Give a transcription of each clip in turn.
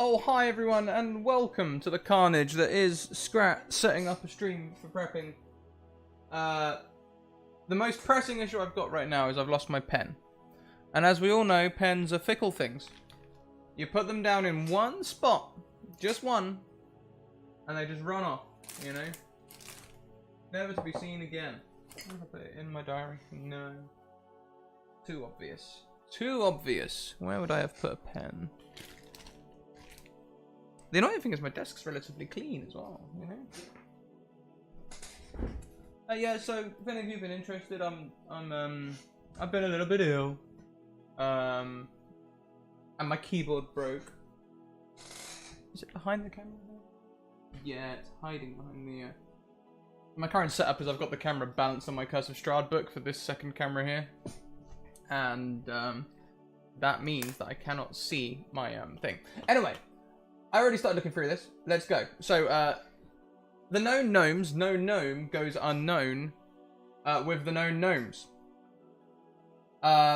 Oh, hi everyone, and welcome to the carnage that is Scrat setting up a stream for prepping. The most pressing issue I've got right now is I've lost my pen. And as we all know, pens are fickle things. You put them down in one spot, just one, and they just run off, you know? Never to be seen again. I'm gonna put it in my diary. No. Too obvious. Too obvious. Where would I have put a pen? The annoying thing is my desk's relatively clean as well, you know? Yeah, so if any of you have been interested, I've been a little bit ill. And my keyboard broke. Is it behind the camera? Yeah, it's hiding behind the my current setup is I've got the camera balanced on my Curse of Strahd book for this second camera here. And that means that I cannot see my thing. Anyway, I already started looking through this. Let's go. So, the known gnomes, no gnome goes unknown with the known gnomes.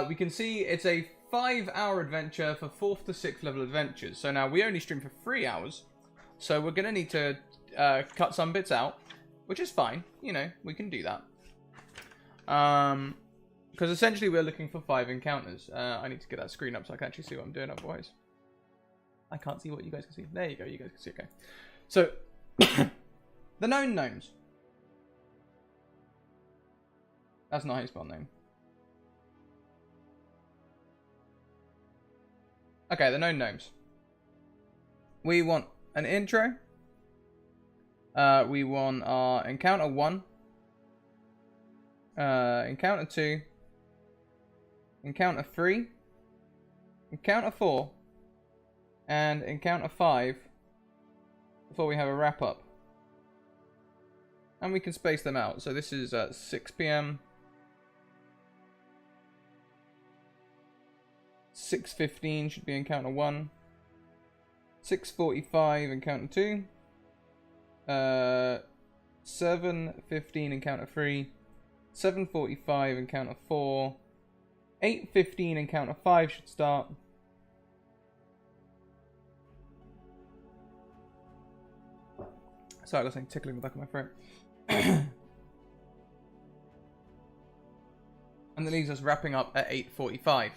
We can see it's a 5-hour adventure for 4th to 6th level adventures. So now we only stream for 3 hours. So we're going to need to cut some bits out, which is fine. You know, we can do that. Because essentially we're looking for 5 encounters. I need to get that screen up so I can actually see what I'm doing otherwise. I can't see what you guys can see. There you go, you guys can see, okay. So, the known gnomes. That's not how you spell name. Okay, the known gnomes. We want an intro. We want our encounter 1. Encounter 2. Encounter 3. Encounter 4. And encounter 5 before we have a wrap up. And we can space them out. So this is at 6 PM. 6:15 should be encounter 1. 6:45 encounter 2. 7:15 encounter 3. 7:45 encounter 4. 8:15 encounter 5 should start. Sorry, I got something tickling the back of my throat. And that leaves us wrapping up at 8:45,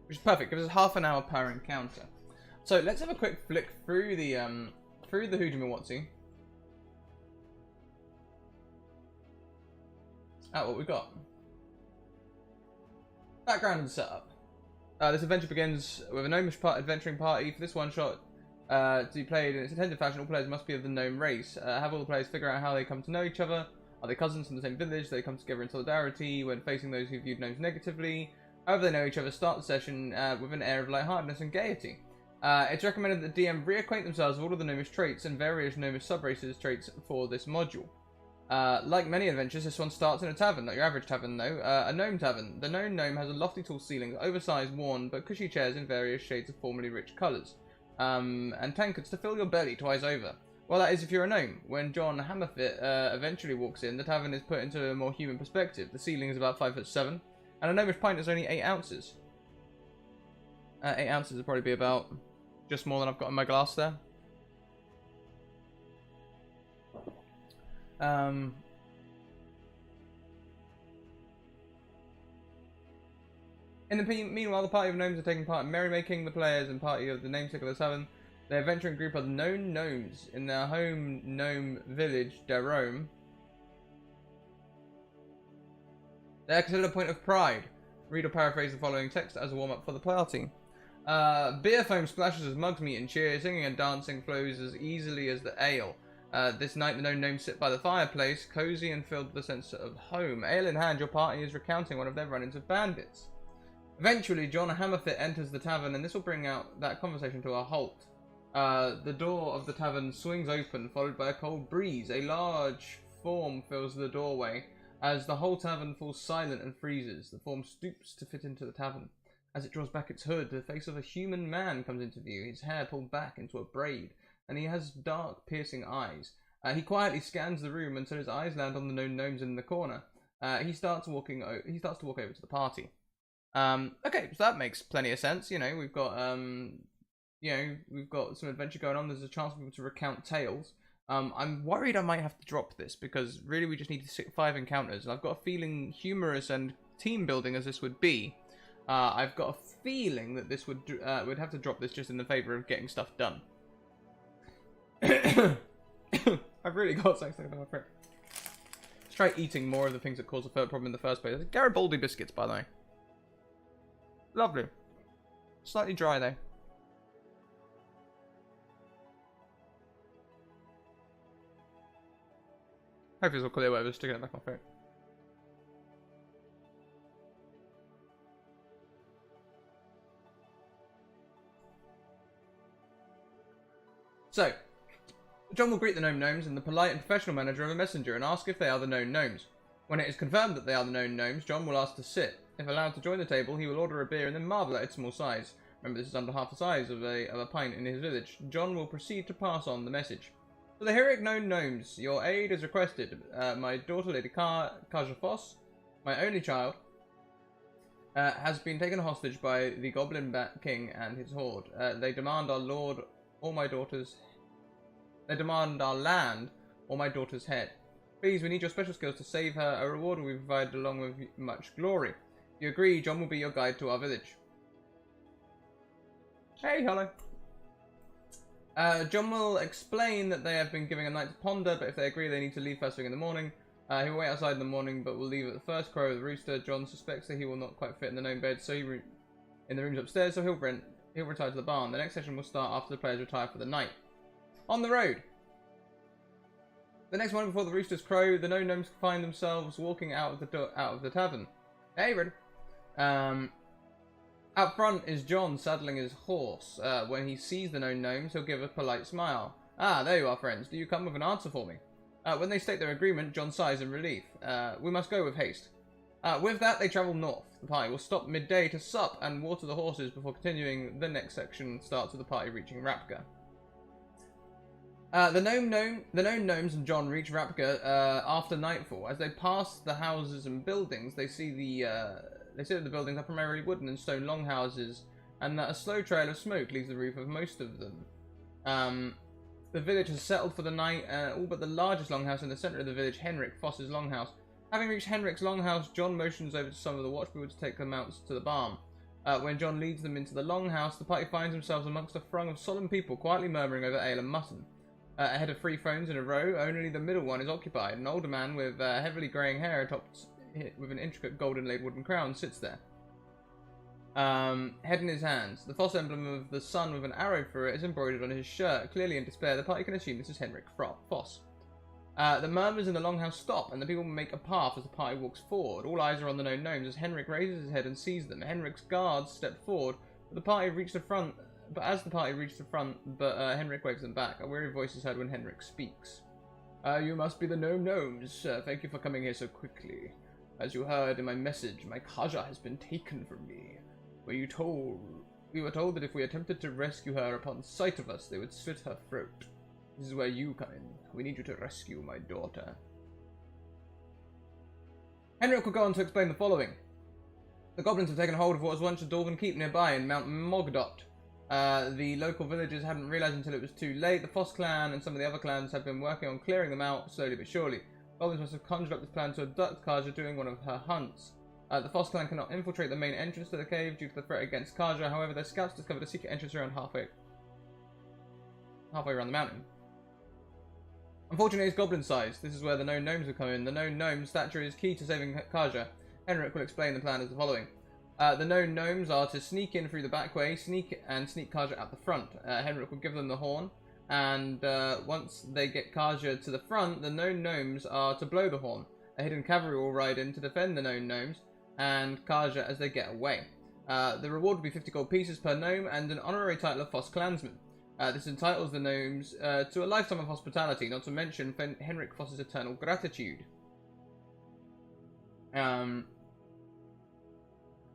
which is perfect. Gives us half an hour per encounter. So let's have a quick flick through the Hujimawatsi. At what we got. Background and setup. This adventure begins with a gnomish adventuring party. For this one shot to be played in its intended fashion, all players must be of the gnome race. Have all the players figure out how they come to know each other. Are they cousins from the same village? They come together in solidarity when facing those who viewed gnomes negatively. However they know each other, start the session with an air of lightheartedness and gaiety. It's recommended that the DM reacquaint themselves with all of the gnomish traits and various gnomish subraces traits for this module. Like many adventures, this one starts in a tavern, not your average tavern though, a gnome tavern. The known gnome has a lofty tall ceiling, oversized, worn, but cushy chairs in various shades of formerly rich colours. And tankards to fill your belly twice over. Well, that is if you're a gnome. When John Hammerfit eventually walks in, the tavern is put into a more human perspective. The ceiling is about 5'7", and a gnomish pint is only 8 ounces. 8 ounces would probably be about just more than I've got in my glass there. Meanwhile, the party of gnomes are taking part in merrymaking. The players and party of the namesake of the tavern. Their adventuring group are the known gnomes in their home gnome village, Darome. They are considered a point of pride. Read or paraphrase the following text as a warm-up for the party. Beer foam splashes as mugs meet and cheer. Singing and dancing flows as easily as the ale. This night, the known gnomes sit by the fireplace, cozy and filled with a sense of home. Ale in hand, your party is recounting one of their run-ins with bandits. Eventually, John Hammerfit enters the tavern, and this will bring out that conversation to a halt. The door of the tavern swings open, followed by a cold breeze. A large form fills the doorway. As the whole tavern falls silent and freezes, the form stoops to fit into the tavern. As it draws back its hood, the face of a human man comes into view, his hair pulled back into a braid, and he has dark, piercing eyes. He quietly scans the room until his eyes land on the known gnomes in the corner. He starts to walk over to the party. Okay, so that makes plenty of sense. You know, we've got you know, we've got some adventure going on. There's a chance for people to recount tales. I'm worried I might have to drop this because really we just need to 5 encounters, and I've got a feeling, humorous and team building as this would be, I've got a feeling that this would we'd have to drop this just in the favor of getting stuff done. I've really got something stuck in my throat. Let's try eating more of the things that cause the third problem in the first place. Garibaldi biscuits, by the way. Lovely. Slightly dry though. Hopefully this will clear whatever's sticking it back in my throat. So, John will greet the known gnomes in the polite and professional manner of a messenger and ask if they are the known gnomes. When it is confirmed that they are the known gnomes, John will ask to sit. If allowed to join the table, he will order a beer and then marvel at its small size. Remember, this is under half the size of a pint in his village. John will proceed to pass on the message. For the heroic known gnomes, your aid is requested. My daughter, Lady Kaja Foss, my only child, has been taken hostage by the Goblin Bat King and his horde. They demand our lord, all my daughters. They demand our land, or my daughter's head. Please, we need your special skills to save her. A reward will be provided along with much glory. If you agree, John will be your guide to our village. Hey, hello. John will explain that they have been given a night to ponder, but if they agree, they need to leave first thing in the morning. He will wait outside in the morning, but will leave at the first crow of the rooster. John suspects that he will not quite fit in the gnome bed, so in the rooms upstairs, so he'll retire to the barn. The next session will start after the players retire for the night. On the road. The next morning before the roosters crow, the known gnomes find themselves walking out of the tavern. Hey, Red. Out front is John saddling his horse. When he sees the known gnomes, he'll give a polite smile. Ah, there you are, friends. Do you come with an answer for me? When they state their agreement, John sighs in relief. We must go with haste. With that, they travel north. The party will stop midday to sup and water the horses before continuing. The next section starts with the party reaching Rapka. The known gnomes and John reach Rapka after nightfall. As they pass the houses and buildings, they see that the buildings are primarily wooden and stone longhouses, and that a slow trail of smoke leaves the roof of most of them. The village has settled for the night, all but the largest longhouse in the centre of the village, Henrik Foss's longhouse. Having reached Henrik's longhouse, John motions over to some of the watchpeople to take the mounts to the barn. When John leads them into the longhouse, the party finds themselves amongst a throng of solemn people quietly murmuring over ale and mutton. Ahead of 3 thrones in a row, only the middle one is occupied. An older man with heavily greying hair topped with an intricate gold inlaid wooden crown sits there. Head in his hands. The Foss emblem of the sun with an arrow through it is embroidered on his shirt. Clearly in despair, the party can assume this is Henrik Foss. The murmurs in the longhouse stop, and the people make a path as the party walks forward. All eyes are on the known gnomes as Henrik raises his head and sees them. Henrik's guards step forward, but as the party reach the front, Henrik waves them back. A weary voice is heard when Henrik speaks. You must be the gnomes. Thank you for coming here so quickly. As you heard in my message, my Kaja has been taken from me. We were told that if we attempted to rescue her upon sight of us, they would slit her throat. This is where you come in. We need you to rescue my daughter. Henrik will go on to explain the following. The goblins have taken hold of what was once a dwarven keep nearby in Mount Mogdot. The local villagers hadn't realised until it was too late. The Foss clan and some of the other clans have been working on clearing them out slowly but surely. Goblins must have conjured up this plan to abduct Kaja during one of her hunts. The Foss clan cannot infiltrate the main entrance to the cave due to the threat against Kaja. However, their scouts discovered a secret entrance around halfway around the mountain. Unfortunately, it's goblin sized. This is where the known gnomes will come in. The known gnome's stature is key to saving Kaja. Henrik will explain the plan as the following. The known gnomes are to sneak in through the back way, sneak Kaja at the front. Henrik will give them the horn, and once they get Kaja to the front, the known gnomes are to blow the horn. A hidden cavalry will ride in to defend the known gnomes and Kaja as they get away. The reward will be 50 gold pieces per gnome and an honorary title of Foss Clansman. This entitles the gnomes to a lifetime of hospitality, not to mention Henrik Foss's eternal gratitude.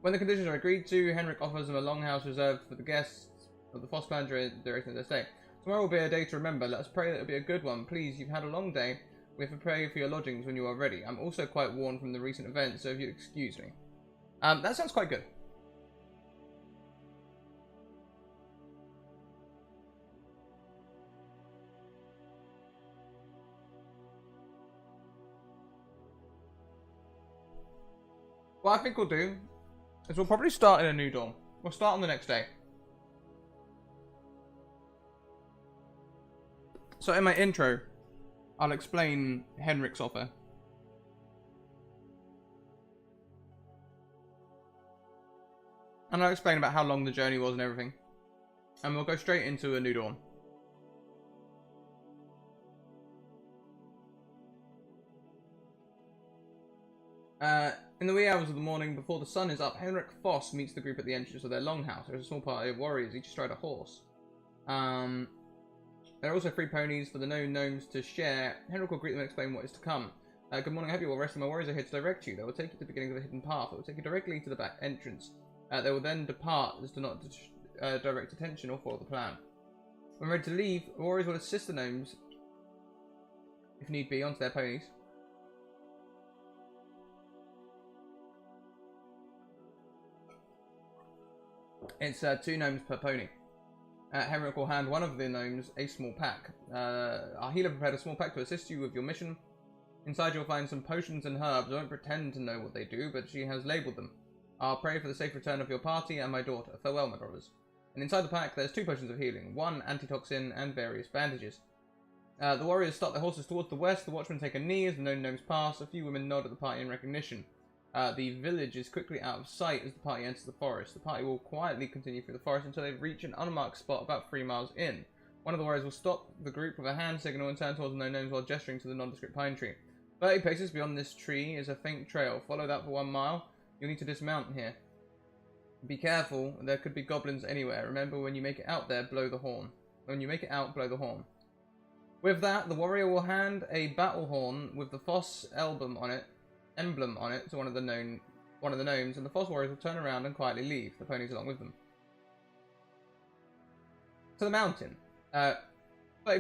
When the conditions are agreed to, Henrik offers them a longhouse reserved for the guests of the Foss clan during their stay. Tomorrow will be a day to remember. Let us pray that it will be a good one. Please, you've had a long day. We have to pray for your lodgings when you are ready. I'm also quite worn from the recent events, so if you'd excuse me. That sounds quite good. What I think we'll do is we'll probably start in a new dorm. We'll start on the next day. So in my intro, I'll explain Henrik's offer. And I'll explain about how long the journey was and everything. And we'll go straight into a new dawn. In the wee hours of the morning, before the sun is up, Henrik Foss meets the group at the entrance of their longhouse. There's a small party of warriors, each astride a horse. There are also 3 ponies for the gnomes to share. Henrik will greet them and explain what is to come. Good morning, I hope you're well rested. My warriors are here to direct you. They will take you to the beginning of the hidden path. It will take you directly to the back entrance. They will then depart as to not direct attention or follow the plan. When ready to leave, the warriors will assist the gnomes, if need be, onto their ponies. It's 2 gnomes per pony. Henrik will hand one of the gnomes a small pack. Our healer prepared a small pack to assist you with your mission. Inside you'll find some potions and herbs. I won't pretend to know what they do, but she has labelled them. I'll pray for the safe return of your party and my daughter. Farewell, my brothers. And inside the pack there's 2 potions of healing, 1 antitoxin and various bandages. The warriors start their horses towards the west. The watchmen take a knee as the gnomes pass. A few women nod at the party in recognition. The village is quickly out of sight as the party enters the forest. The party will quietly continue through the forest until they reach an unmarked spot about 3 miles in. One of the warriors will stop the group with a hand signal and turn towards the gnomes while gesturing to the nondescript pine tree. 30 paces beyond this tree is a faint trail. Follow that for 1 mile. You'll need to dismount here. Be careful, there could be goblins anywhere. Remember, when you make it out there, blow the horn. When you make it out, blow the horn. With that, the warrior will hand a battle horn with the Foss emblem on it to one of the gnomes, and the Foss warriors will turn around and quietly leave, the ponies along with them. To the mountain. 30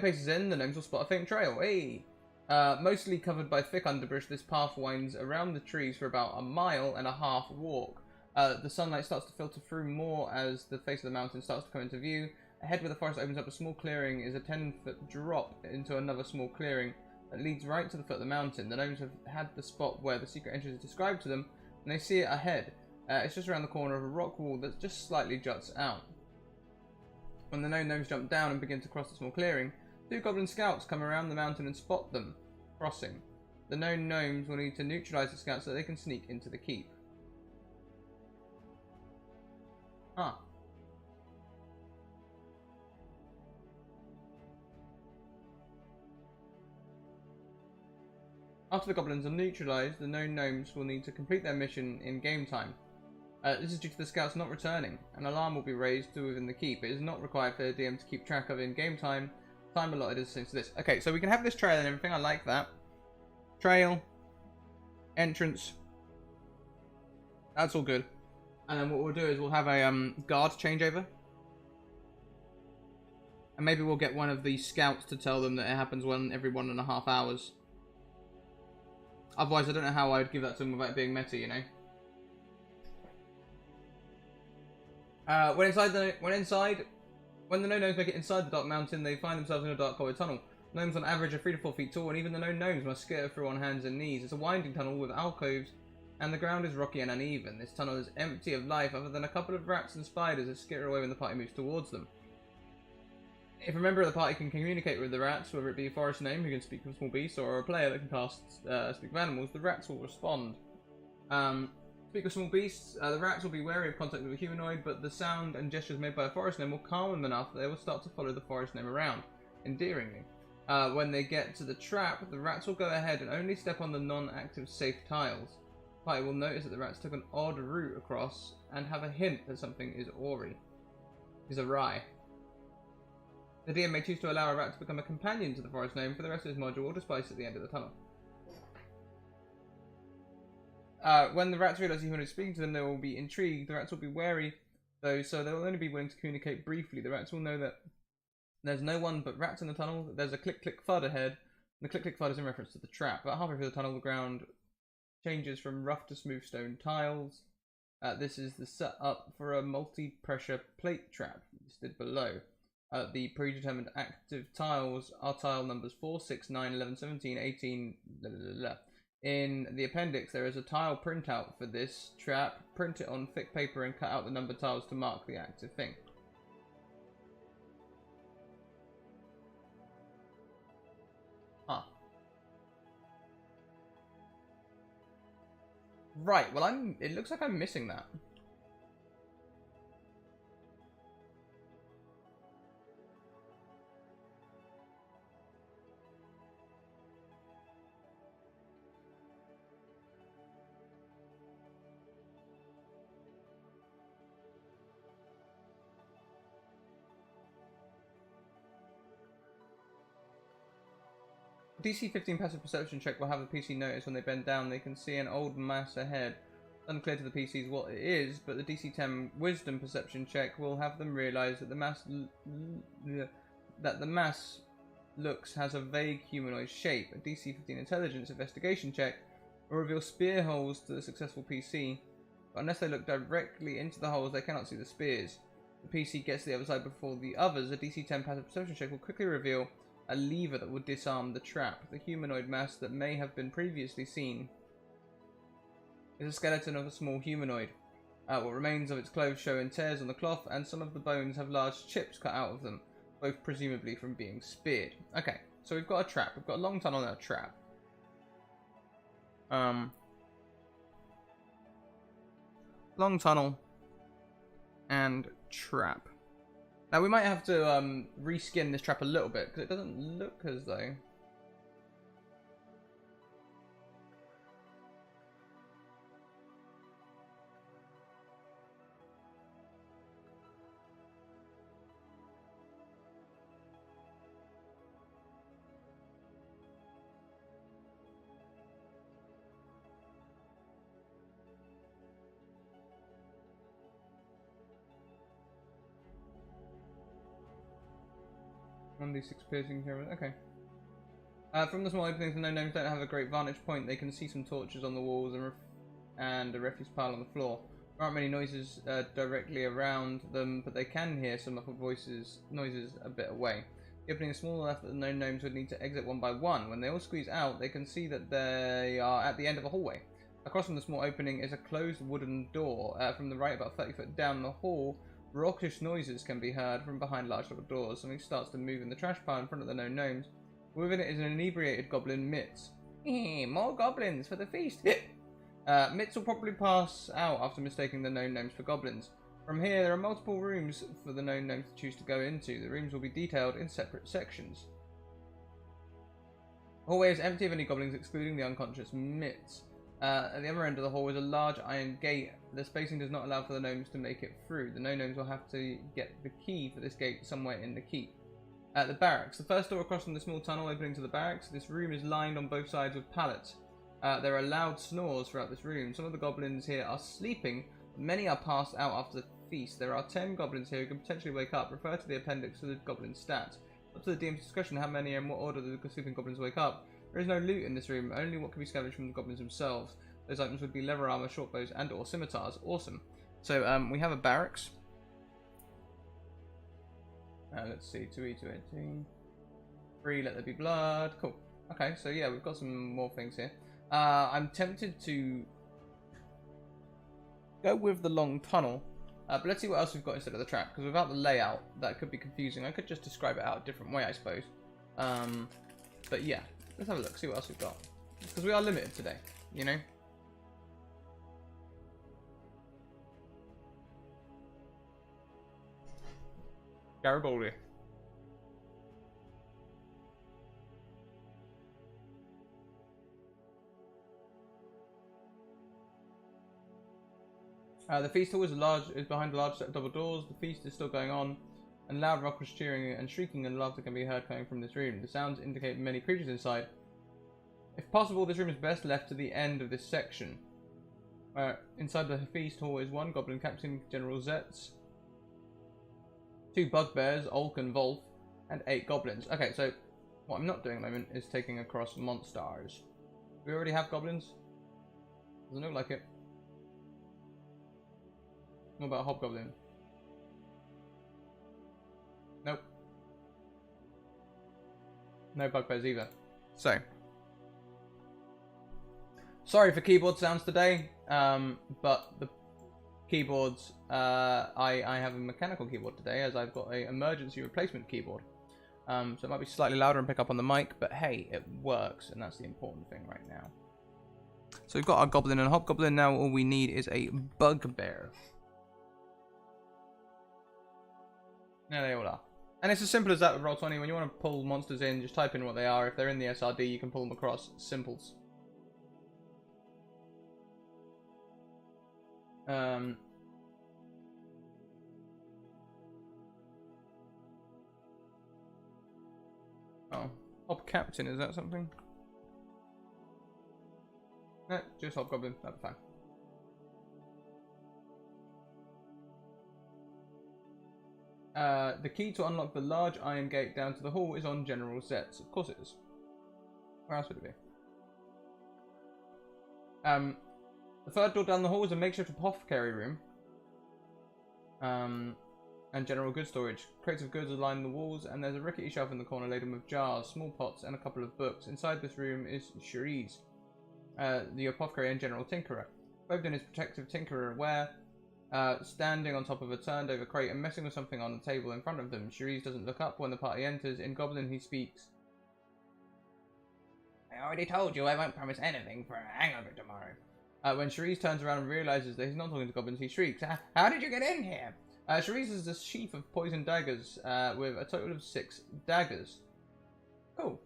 paces in, the gnomes will spot a faint trail. Hey! Mostly covered by thick underbrush, this path winds around the trees for about 1.5 mile walk. The sunlight starts to filter through more as the face of the mountain starts to come into view. Ahead where the forest opens up, a small clearing is a 10-foot drop into another small clearing that leads right to the foot of the mountain. The gnomes have had the spot where the secret entrance is described to them, and they see it ahead. It's just around the corner of a rock wall that just slightly juts out. When the gnomes jump down and begin to cross the small clearing, 2 goblin scouts come around the mountain and spot them crossing. The gnomes will need to neutralize the scouts so that they can sneak into the keep. Ah. After the goblins are neutralized, the gnomes will need to complete their mission in game time. This is due to the scouts not returning. An alarm will be raised to within the keep. It is not required for the DM to keep track of in game time. Time allotted is the same to this. Okay, so we can have this trail and everything. I like that. Trail. Entrance. That's all good. And then what we'll do is we'll have a guard changeover. And maybe we'll get one of the scouts to tell them that it happens every 1.5 hours. Otherwise, I don't know how I would give that to them without being meta, you know. When the gnomes make it inside the dark mountain, they find themselves in a dark covered tunnel. Gnomes on average are 3 to 4 feet tall, and even the gnomes must skitter through on hands and knees. It's a winding tunnel with alcoves, and the ground is rocky and uneven. This tunnel is empty of life other than a couple of rats and spiders that skitter away when the party moves towards them. If a member of the party can communicate with the rats, whether it be a forest gnome who can speak with small beasts or a player that can cast speak with animals, the rats will respond. Speak with small beasts, the rats will be wary of contact with a humanoid, but the sound and gestures made by a forest gnome will calm them enough that they will start to follow the forest gnome around, endearingly. When they get to the trap, the rats will go ahead and only step on the non-active safe tiles. The party will notice that the rats took an odd route across and have a hint that something is awry. The DM may choose to allow a rat to become a companion to the forest gnome for the rest of his module, or just place at the end of the tunnel. When the rats realise the human is speaking to them, they will be intrigued. The rats will be wary, though, so they will only be willing to communicate briefly. The rats will know that there's no one but rats in the tunnel. There's a click-click thud ahead, and the click-click thud is in reference to the trap. About halfway through the tunnel, the ground changes from rough to smooth stone tiles. This is the setup for a multi-pressure plate trap listed below. The predetermined active tiles are tile numbers 4, 6, 9, 11, 17, 18, blah, blah, blah. In the appendix, there is a tile printout for this trap. Print it on thick paper and cut out the numbered tiles to mark the active thing. Huh. Right, well it looks like I'm missing that. DC 15 passive perception check will have the PC notice when they bend down they can see an old mass ahead. Unclear to the PCs what it is, but the DC 10 wisdom perception check will have them realise that the mass looks has a vague humanoid shape. A DC 15 intelligence investigation check will reveal spear holes to the successful PC, but unless they look directly into the holes they cannot see the spears. The PC gets to the other side before the others. A DC 10 passive perception check will quickly reveal a lever that would disarm the trap. The humanoid mass that may have been previously seen is a skeleton of a small humanoid. What remains of its clothes show tears on the cloth, and some of the bones have large chips cut out of them, both presumably from being speared. Okay, so we've got a trap. We've got a long tunnel and a trap. Long tunnel and trap. Now we might have to reskin this trap a little bit because it doesn't look as though. One d6 piercing camera. Okay. From the small openings, the gnomes don't have a great vantage point. They can see some torches on the walls and a refuse pile on the floor. There aren't many noises directly around them, but they can hear some muffled noises a bit away. The opening is small enough that the gnomes would need to exit one by one. When they all squeeze out, they can see that they are at the end of a hallway. Across from the small opening is a closed wooden door. From the right, about 30 foot down the hall, raucous noises can be heard from behind large double doors. Something starts to move in the trash pile in front of the gnomes. Within it is an inebriated goblin, Mitz. More goblins for the feast. Mitz will probably pass out after mistaking the gnomes for goblins. From here, there are multiple rooms for the gnomes to choose to go into. The rooms will be detailed in separate sections. The hallway is empty of any goblins, excluding the unconscious Mitz. At the other end of the hall is a large iron gate. The spacing does not allow for the gnomes to make it through. The gnomes will have to get the key for this gate somewhere in the keep. At the barracks. The first door across from the small tunnel opening to the barracks. This room is lined on both sides with pallets. There are loud snores throughout this room. Some of the goblins here are sleeping. Many are passed out after the feast. There are 10 goblins here who can potentially wake up. Refer to the appendix for the goblin stats. Up to the DM's discretion how many and what order the sleeping goblins wake up. There is no loot in this room, only what can be scavenged from the goblins themselves. Those items would be leather armor, short bows, and or scimitars. Awesome. So we have a barracks. Let's see, 2E, 218. 3, let there be blood. Cool. Okay, so yeah, we've got some more things here. I'm tempted to go with the long tunnel. But let's see what else we've got instead of the trap. Because without the layout, that could be confusing. I could just describe it out a different way, I suppose. But yeah, let's have a look, see what else we've got. Because we are limited today, you know? Garibaldi. The feast hall is behind a large set of double doors. The feast is still going on, and loud raucous cheering and shrieking and laughter can be heard coming from this room. The sounds indicate many creatures inside. If possible, this room is best left to the end of this section. Inside the feast hall is one goblin, Captain General Zetz, 2 bugbears, Ulk and Wolf, and 8 goblins. Okay, so what I'm not doing at the moment is taking across monsters. Do we already have goblins? Doesn't look like it. What about a hobgoblin? Nope. No bugbears either. So Sorry for keyboard sounds today, but the keyboards, I have a mechanical keyboard today as I've got a emergency replacement keyboard. So it might be slightly louder and pick up on the mic, but hey, it works, and that's the important thing right now. So we've got our goblin and hobgoblin. Now all we need is a bugbear. There they all are. And it's as simple as that with Roll20. When you want to pull monsters in, just type in what they are. If they're in the SRD, you can pull them across. Simples. Oh, Hob Captain, is that something? No, just Hobgoblin, that'll be fine. The key to unlock the large iron gate down to the hall is on General Zets. Of course it is. Where else would it be? The third door down the hall is a makeshift apothecary room. And general goods storage. Crates of goods line the walls, and there's a rickety shelf in the corner laden with jars, small pots, and a couple of books. Inside this room is Cherise, the apothecary and general tinkerer. Clothed in his protective tinkerer wear, standing on top of a turned-over crate and messing with something on the table in front of them. Cherise doesn't look up when the party enters. In Goblin, he speaks. I already told you I won't promise anything for a hangover tomorrow. When Cherise turns around and realizes that he's not talking to goblins, he shrieks, How did you get in here? Cherise is a sheaf of poison daggers with a total of 6 daggers. Cool.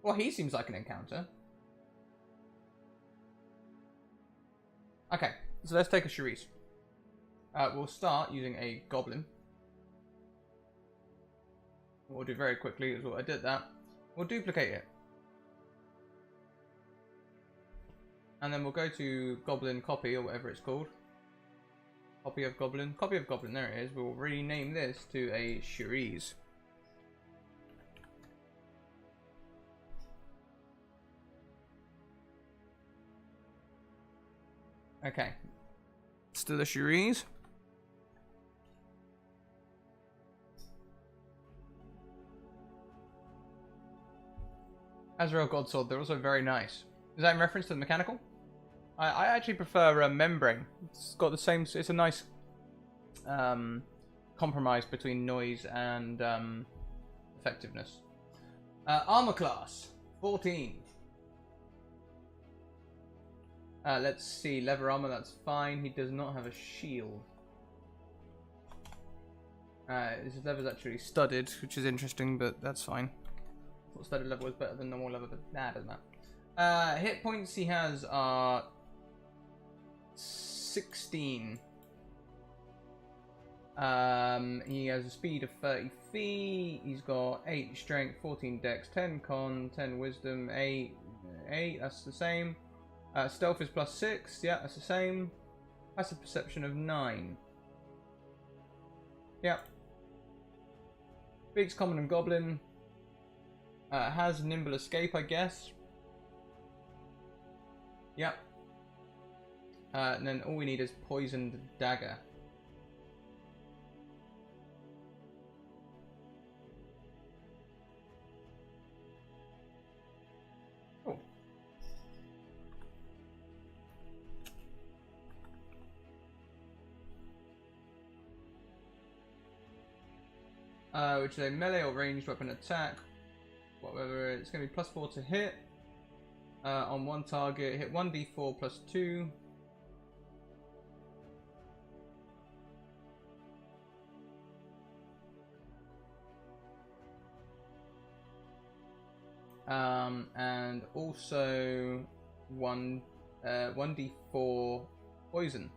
Well, he seems like an encounter. Okay, so let's take a Cherise. We'll start using a goblin. What we'll do very quickly is what I did that. We'll duplicate it. And then we'll go to Goblin Copy, or whatever it's called. Copy of Goblin, there it is. We'll rename this to a Cherise. Okay. Still a Cherise. Azrael Godsword, they're also very nice. Is that in reference to the mechanical? I actually prefer Membrane. It's got the same. It's a nice compromise between noise and effectiveness. Armor class 14. Let's see, leather armor. That's fine. He does not have a shield. His leather's actually studded, which is interesting, but that's fine. I thought studded leather was better than normal leather, but nah, doesn't matter. Hit points he has are 16. He has a speed of 30 feet. He's got 8 strength, 14 dex, 10 con, 10 wisdom, 8, that's the same. Stealth is plus 6, yeah, that's the same. Passive perception of 9. Yeah. Speaks common and goblin. Has nimble escape, I guess. Yep. And then all we need is poisoned dagger. Cool. Which is a melee or ranged weapon attack. Whatever, it's going to be plus 4 to hit. On one target, hit 1d4 plus 2. And also 1d4 poison.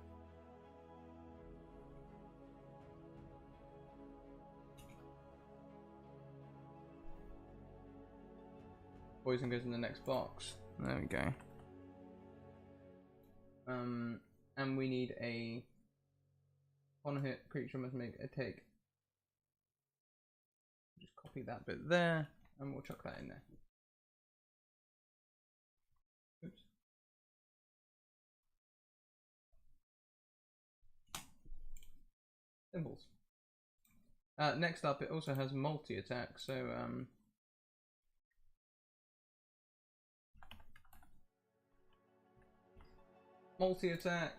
Poison goes in the next box. There we go. And we need a on hit creature must make a take. Just copy that bit there, and we'll chuck that in there. Oops. Symbols. Next up, it also has multi-attack, so Multi-attack.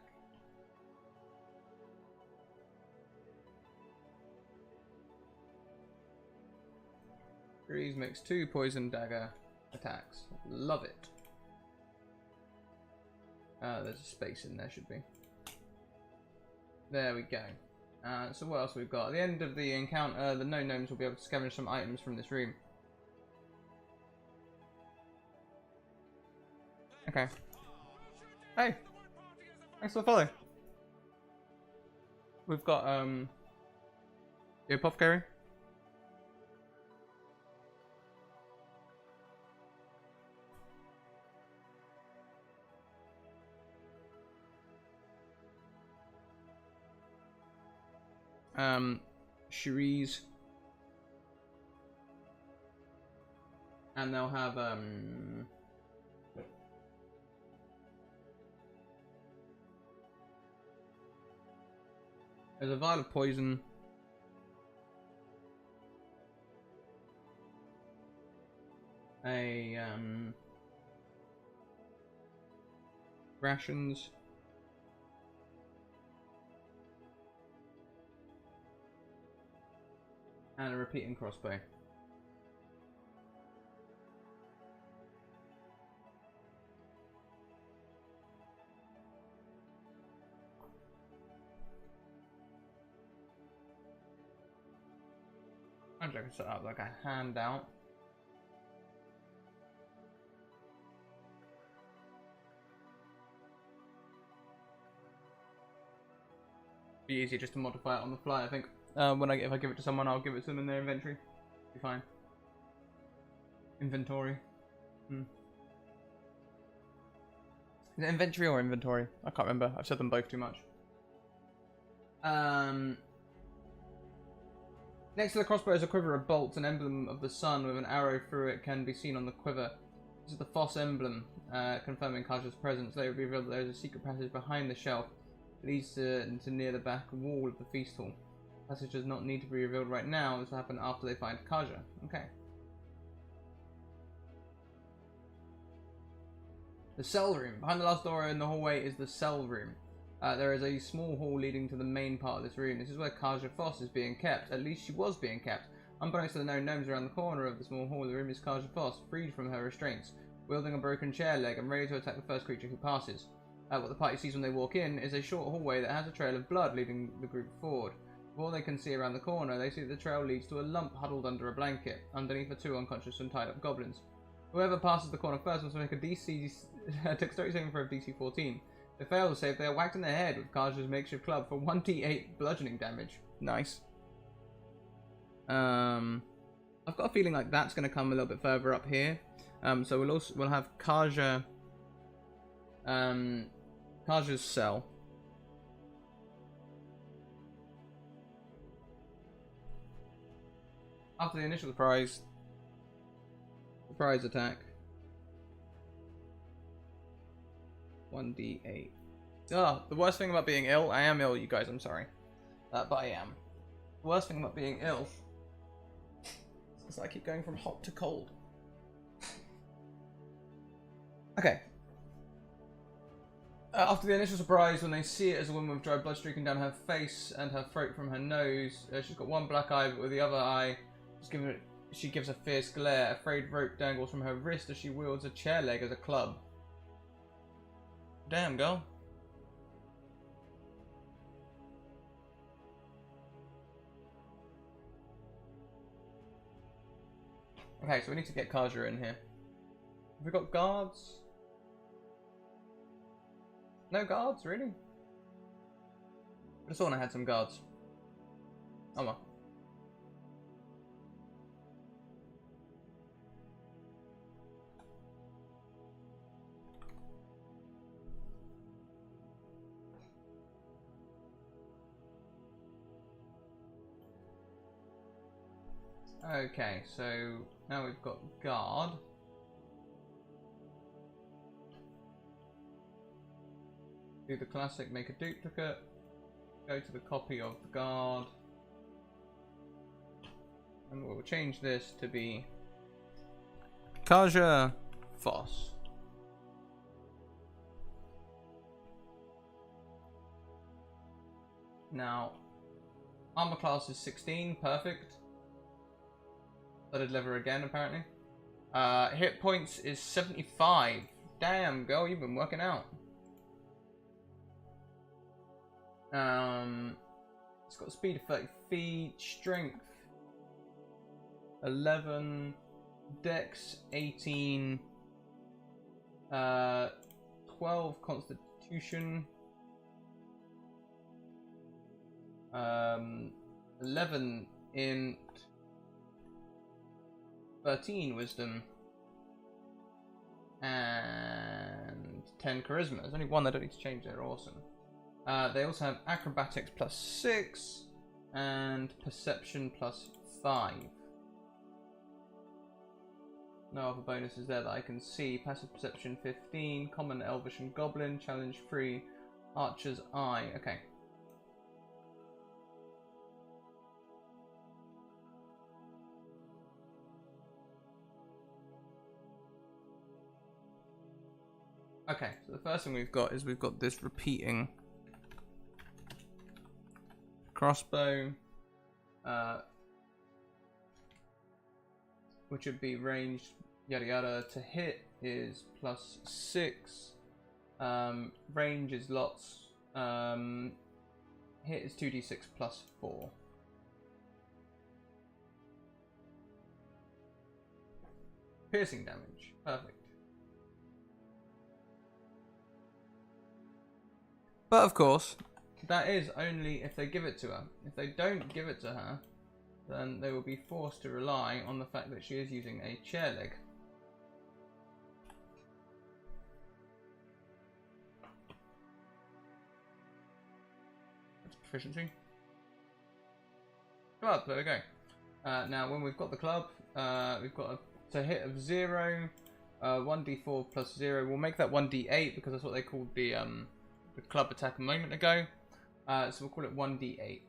Breeze makes 2 poison dagger attacks. Love it. There's a space in there, should be. There we go. So what else we've got? At the end of the encounter, the gnomes will be able to scavenge some items from this room. Okay. Hey! Thanks for the follow. We've got, the apothecary. Cherise. And they'll have, there's a vial of poison. Rations. And a repeating crossbow. I can set up like a handout. Be easier just to modify it on the fly, I think. If I give it to someone, I'll give it to them in their inventory. Be fine. Inventory. Is it inventory or inventory? I can't remember. I've said them both too much. Next to the crossbow is a quiver of bolts, an emblem of the sun with an arrow through it can be seen on the quiver. This is the Foss emblem, confirming Kaja's presence. They reveal that there is a secret passage behind the shelf. It leads to near the back wall of the feast hall. The passage does not need to be revealed right now. This will happen after they find Kaja. Okay. The cell room. Behind the last door in the hallway is the cell room. There is a small hall leading to the main part of this room. This is where Kaja Foss is being kept. At least she was being kept. Unbeknownst to the known gnomes around the corner of the small hall, the room is Kaja Foss, freed from her restraints, wielding a broken chair leg and ready to attack the first creature who passes. What the party sees when they walk in is a short hallway that has a trail of blood leading the group forward. Before they can see around the corner, they see that the trail leads to a lump huddled under a blanket. Underneath are 2 unconscious and tied up goblins. Whoever passes the corner first must make a dexterity saving throw of DC 14. If they fail to save, they are whacked in the head with Kaja's makeshift club for 1d8 bludgeoning damage. Nice. I've got a feeling like that's going to come a little bit further up here. So we'll have Kaja. Kaja's cell. After the initial surprise attack. 1d8. Oh, the worst thing about being ill, I am ill, you guys, I'm sorry. But I am. The worst thing about being ill is I keep going from hot to cold. Okay. After the initial surprise, when they see it as a woman with dry blood streaking down her face and her throat from her nose, she's got one black eye, but with the other eye, she gives a fierce glare. A frayed rope dangles from her wrist as she wields a chair leg as a club. Damn, girl. Okay, so we need to get Kaja in here. Have we got guards? No guards, really? I just thought I had some guards. Oh well. Okay, so now we've got guard. Do the classic, make a duplicate. Go to the copy of the guard. And we'll change this to be Kaja Foss. Now, armor class is 16, perfect. Studded leather again, apparently. Hit points is 75. Damn, girl, you've been working out. It's got speed of 30 feet, strength 11, dex 18, 12 constitution, 11 int, 13 wisdom, and 10 charisma. There's only one they don't need to change, they're awesome. They also have acrobatics plus 6 and perception plus 5. No other bonuses there that I can see. Passive perception 15, common, elvish, and goblin, challenge free, archer's eye. Okay. Okay, so the first thing we've got is we've got this repeating crossbow, which would be ranged yada yada. To hit is plus 6, range is lots, hit is 2d6 plus 4. Piercing damage, perfect. But of course, that is only if they give it to her. If they don't give it to her, then they will be forced to rely on the fact that she is using a chair leg. That's proficiency. Club, there we go. Now, when we've got the club, we've got a hit of 0, 1d4 plus 0. We'll make that 1d8 because that's what they called the club attack a moment ago. So we'll call it 1d8.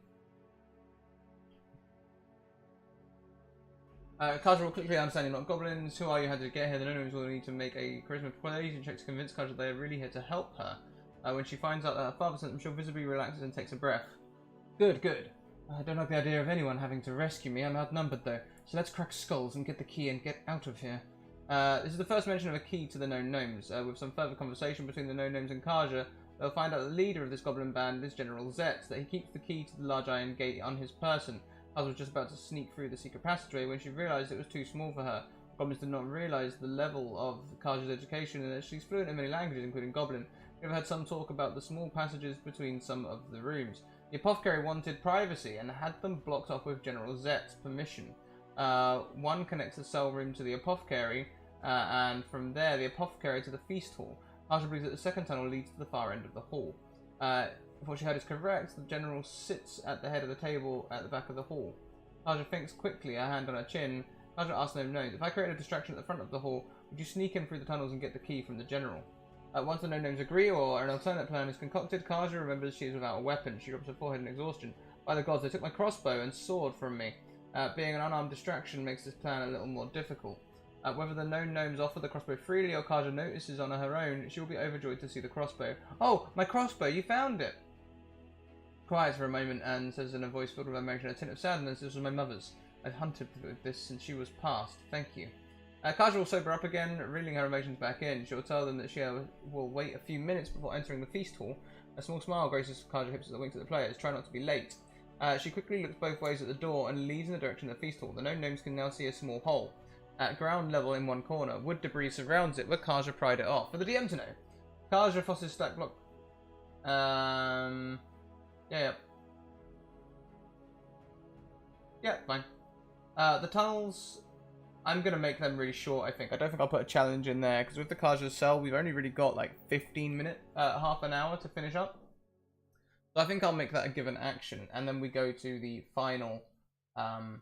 Kaja will quickly understand you're not goblins. Who are you? How did you get here? The Gnomes will need to make a charisma persuasion check to convince Kaja they are really here to help her. When she finds out that her father sent them, she'll visibly relaxes and takes a breath. Good, good. I don't like the idea of anyone having to rescue me. I'm outnumbered though. So let's crack skulls and get the key and get out of here. This is the first mention of a key to the known gnomes. With some further conversation between the known gnomes and Kaja, they'll find out the leader of this goblin band is General Zet, that he keeps the key to the large iron gate on his person. Kaja was just about to sneak through the secret passageway when she realised it was too small for her. Goblins did not realise the level of Kaja's education and that she's fluent in many languages, including Goblin. We've had some talk about the small passages between some of the rooms. The apothecary wanted privacy and had them blocked off with General Zet's permission. One connects the cell room to the apothecary, and from there the apothecary to the feast hall. Kaja believes that the second tunnel leads to the far end of the hall. If what she heard is correct, the general sits at the head of the table at the back of the hall. Kaja thinks quickly, her hand on her chin. Kaja asks no gnomes, if I create a distraction at the front of the hall, would you sneak in through the tunnels and get the key from the general? Once the no gnomes agree or an alternate plan is concocted, Kaja remembers she is without a weapon. She drops her forehead in exhaustion. By the gods, they took my crossbow and sword from me. Being an unarmed distraction makes this plan a little more difficult. Whether the known gnomes offer the crossbow freely or Kaja notices on her own, she will be overjoyed to see the crossbow. Oh, my crossbow, you found it! Quiets for a moment and says in a voice filled with emotion, a tint of sadness, this was my mother's. I've hunted with this since she was past. Thank you. Kaja will sober up again, reeling her emotions back in. She will tell them that she will wait a few minutes before entering the feast hall. A small smile graces Kaja's hips as a wink to the players. Try not to be late. She quickly looks both ways at the door and leads in the direction of the feast hall. The known gnomes can now see a small hole. At ground level in one corner, wood debris surrounds it, but Kaja pried it off. For the DM to know. Kaja fosses stack block. Yeah. Yeah, fine. The tunnels, I'm going to make them really short, I think. I don't think I'll put a challenge in there, because with the Kaja cell, we've only really got like 15 minutes, half an hour to finish up. So I think I'll make that a given action, and then we go to the final, so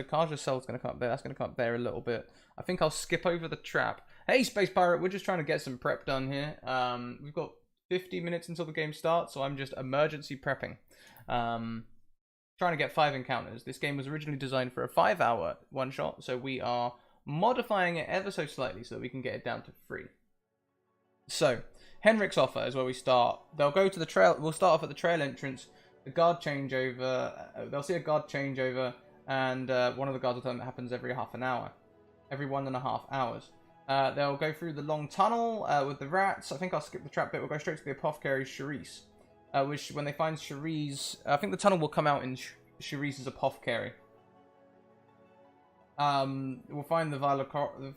Kaja's cell's going to come up there, that's going to come up there a little bit. I think I'll skip over the trap. Hey, Space Pirate, we're just trying to get some prep done here. We've got 50 minutes until the game starts, so I'm just emergency prepping. Trying to get 5 encounters. This game was originally designed for a 5-hour one-shot, so we are modifying it ever so slightly so that we can get it down to 3. So, Henrik's offer is where we start. They'll go to the trail. We'll start off at the trail entrance. The guard changeover. They'll see a guard changeover, and one of the guards will tell them it happens every half an hour, every 1.5 hours. They'll go through the long tunnel with the rats. I think I'll skip the trap bit. We'll go straight to the apothecary Charisse. Which, when they find Charisse, I think the tunnel will come out in Charisse's apothecary. We'll find the Violacor,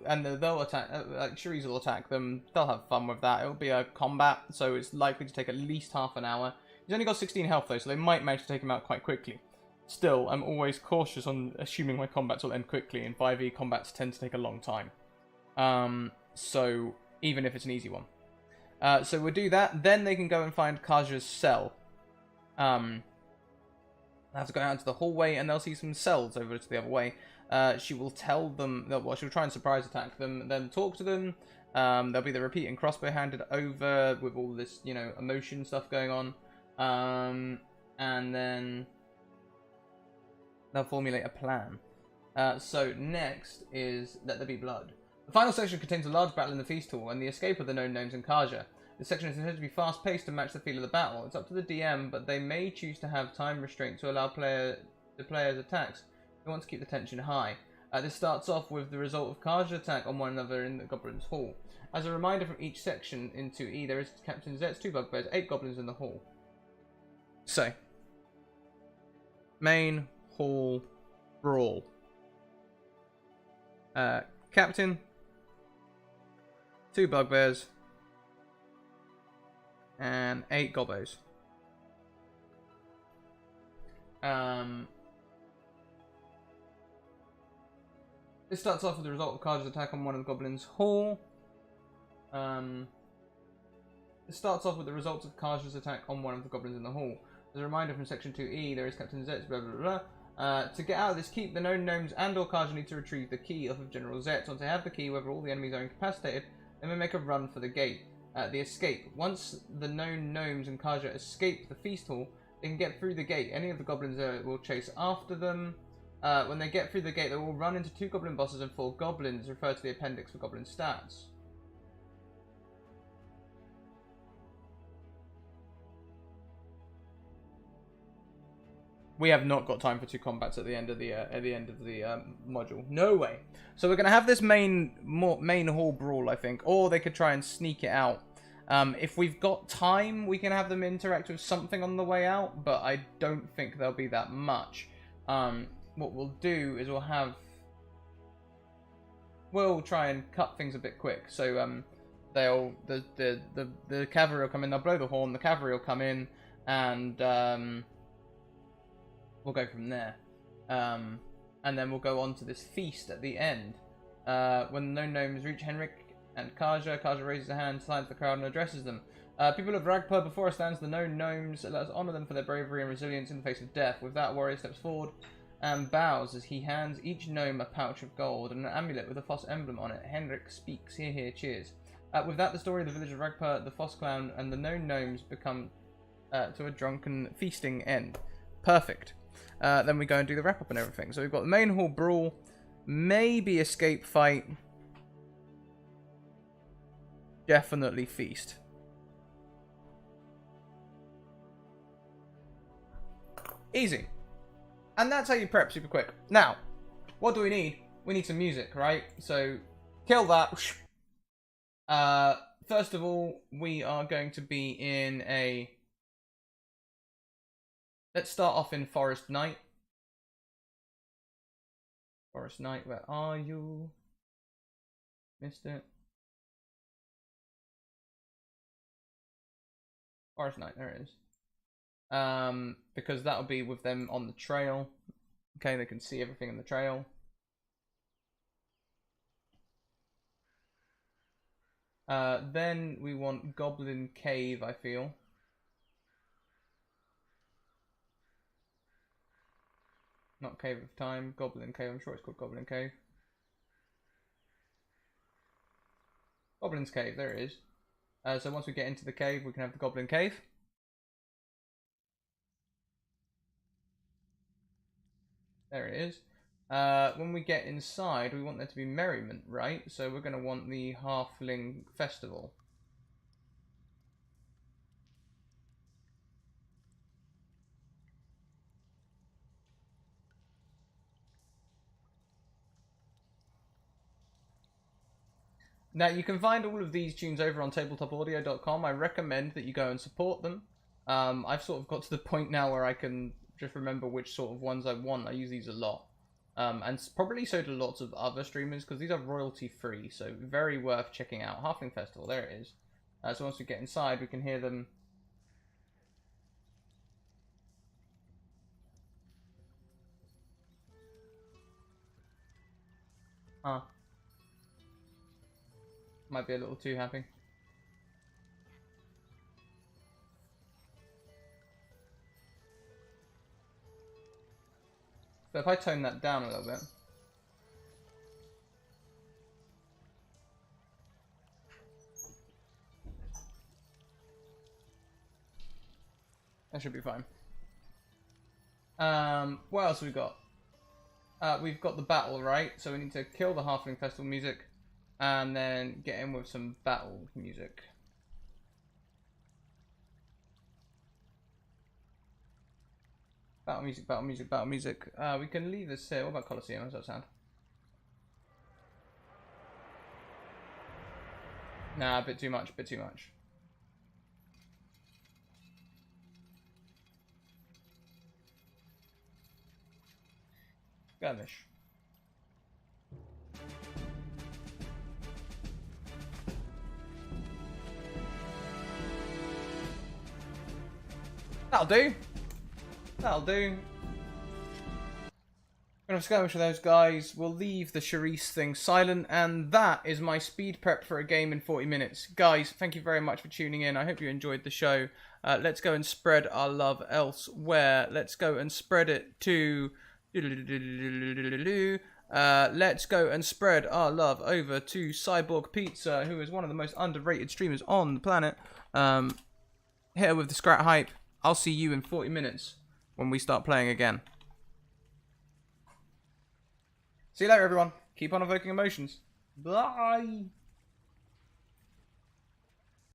and they'll attack. Like Charisse will attack them. They'll have fun with that. It'll be a combat, so it's likely to take at least half an hour. He's only got 16 health though, so they might manage to take him out quite quickly. Still, I'm always cautious on assuming my combats will end quickly, and 5e combats tend to take a long time. So even if it's an easy one. So we'll do that. Then they can go and find Kaja's cell. They have to go out into the hallway, and they'll see some cells over to the other way. She will tell them that, well, she'll try and surprise attack them, then talk to them. There'll be the repeating crossbow handed over with all this, you know, emotion stuff going on. And then they'll formulate a plan. So next is Let There Be Blood. The final section contains a large battle in the feast hall and the escape of the known gnomes and Kaja. This section is intended to be fast-paced to match the feel of the battle. It's up to the DM, but they may choose to have time restraint to allow the player's attacks. They want to keep the tension high. This starts off with the result of Kaja attack on one another in the Goblin's Hall. As a reminder from each section in 2E, there is Captain Zet's 2 bugbears, 8 goblins in the hall. So, main hall brawl. Captain, 2 bugbears, and 8 gobbos. This starts off with the result of Kaja's attack on one of the goblins' hall. This starts off with the results of Kaja's attack on one of the goblins in the hall. As a reminder from section 2E, there is Captain Zet's blah blah blah. To get out of this keep, the known gnomes and or Kaja need to retrieve the key off of General Zet. Once they have the key, whether all the enemies are incapacitated, they may make a run for the gate. The escape. Once the known gnomes and Kaja escape the feast hall, they can get through the gate. Any of the goblins will chase after them. When they get through the gate, they will run into 2 goblin bosses and 4 goblins, referred to the appendix for goblin stats. We have not got time for 2 combats at the end of the module. No way. So we're gonna have this main hall brawl, I think, or they could try and sneak it out. If we've got time, we can have them interact with something on the way out, but I don't think there'll be that much. What we'll do is we'll try and cut things a bit quick. So the cavalry will come in. They'll blow the horn. The cavalry will come in, and we'll go from there. And then we'll go on to this feast at the end. When the known gnomes reach Henrik and Kaja raises a hand, silence the crowd, and addresses them. People of Ragpur, before us stands the known gnomes. Let us honour them for their bravery and resilience in the face of death. With that, warrior steps forward and bows as he hands each gnome a pouch of gold and an amulet with a Foss emblem on it. Henrik speaks, hear, hear, cheers. With that, the story of the village of Ragpur, the Foss clan, and the known gnomes become to a drunken feasting end. Perfect. Then we go and do the wrap-up and everything. So we've got the main hall brawl, maybe escape fight, definitely feast. Easy. And that's how you prep super quick. Now, what do we need? We need some music, right? So, kill that. First of all, we are going to be in a... Let's start off in Forest Night. Forest Night, where are you? Missed it. Forest Night, there it is. Because that'll be with them on the trail. Okay, they can see everything in the trail. Then we want Goblin Cave, I feel. Not Cave of Time, Goblin Cave. I'm sure it's called Goblin Cave. Goblin's Cave, there it is. So once we get into the cave, we can have the Goblin Cave. There it is. When we get inside, we want there to be merriment, right? So we're going to want the Halfling Festival. Now, you can find all of these tunes over on tabletopaudio.com. I recommend that you go and support them. I've sort of got to the point now where I can just remember which sort of ones I want. I use these a lot. And probably so do lots of other streamers, because these are royalty-free, so very worth checking out. Halfling Festival, there it is. So once we get inside, we can hear them. Might be a little too happy. So if I tone that down a little bit. That should be fine. What else have we got? We've got the battle, right? So we need to kill the Halfling Festival music and then get in with some battle music. Battle music, battle music, battle music. We can leave this here. What about Colosseum? How does that sound? Nah, a bit too much, bit too much. Skirmish. That'll do. That'll do. Gonna skirmish with those guys. We'll leave the Charisse thing silent, and that is my speed prep for a game in 40 minutes. Guys, thank you very much for tuning in. I hope you enjoyed the show. Let's go and spread our love elsewhere. Let's go and spread it to... let's go and spread our love over to Cyborg Pizza, who is one of the most underrated streamers on the planet. Hit her with the Scrat hype. I'll see you in 40 minutes when we start playing again. See you later, everyone. Keep on evoking emotions. Bye.